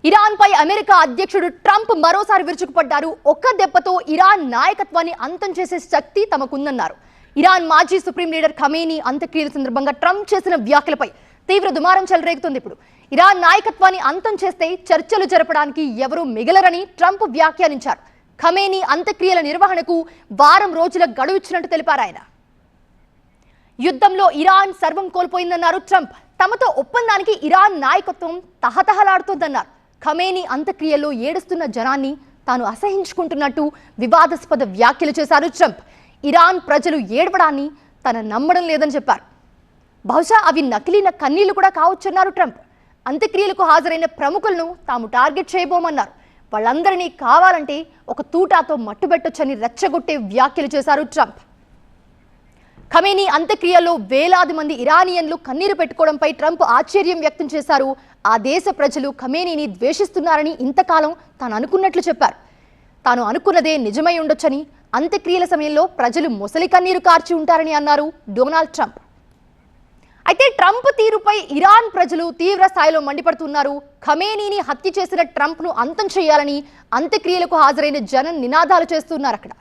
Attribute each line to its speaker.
Speaker 1: Iran పై America అధ్యక్షుడు Trump మరోసారి విరుచుకుపడ్డారు. ఒక్క దెబ్బతో ఇరాన్ నాయకత్వాన్ని అంతం చేసే శక్తి తమకుందన్నారు. ఇరాన్ మాజీ సుప్రీం లీడర్ ఖమేనీ అంత్యక్రియల సందర్భంగా ట్రంప్ చేసిన వ్యాఖ్యలపై తీవ్ర దుమారం చెలరేగుతుంది. ఇప్పుడు ఇరాన్ నాయకత్వాన్ని అంతం చేస్తే చర్చలు జరపడానికి ఎవరూ మిగలరని ట్రంప్ వ్యాఖ్యానించారు. ఖమేనీ అంత్యక్రియల నిర్వహణకు వారం రోజుల గడువు ఇచ్చినట్టు తెలిపారు ఆయన. యుద్ధంలో ఇరాన్ సర్వం కోల్పోయిందన్నారు ట్రంప్. తమతో ఒప్పందానికి ఇరాన్ నాయకత్వం తహతహలాడుతోందన్నారు. ఖమేనీ అంత్యక్రియల్లో ఏడుస్తున్న జనాన్ని తాను అసహించుకుంటున్నట్టు వివాదాస్పద వ్యాఖ్యలు చేశారు ట్రంప్. ఇరాన్ ప్రజలు ఏడవడాన్ని తన నమ్మడం లేదని చెప్పారు. బహుశా అవి నకిలీన కన్నీళ్లు కూడా కావచ్చన్నారు ట్రంప్. అంత్యక్రియలకు హాజరైన ప్రముఖులను తాము టార్గెట్ చేయబోమన్నారు. వాళ్ళందరినీ కావాలంటే ఒక తూటాతో మట్టుబెట్టొచ్చని రెచ్చగొట్టే వ్యాఖ్యలు చేశారు ట్రంప్. ఖమేనీ అంత్యక్రియల్లో వేలాది మంది ఇరానియన్లు కన్నీరు పెట్టుకోవడంపై ట్రంప్ ఆశ్చర్యం వ్యక్తం చేశారు. ఆ దేశ ప్రజలు ఖమేనీని ద్వేషిస్తున్నారని ఇంతకాలం తాను అనుకున్నట్లు చెప్పారు. తాను అనుకున్నదే నిజమై ఉండొచ్చని, అంత్యక్రియల సమయంలో ప్రజలు మొసలి కన్నీరు కార్చి ఉంటారని అన్నారు డొనాల్డ్ ట్రంప్. అయితే ట్రంప్ తీరుపై ఇరాన్ ప్రజలు తీవ్ర స్థాయిలో మండిపడుతున్నారు. ఖమేనీని హత్య చేసిన ట్రంప్ను అంతం చేయాలని అంత్యక్రియలకు హాజరైన జనం నినాదాలు చేస్తున్నారు అక్కడ.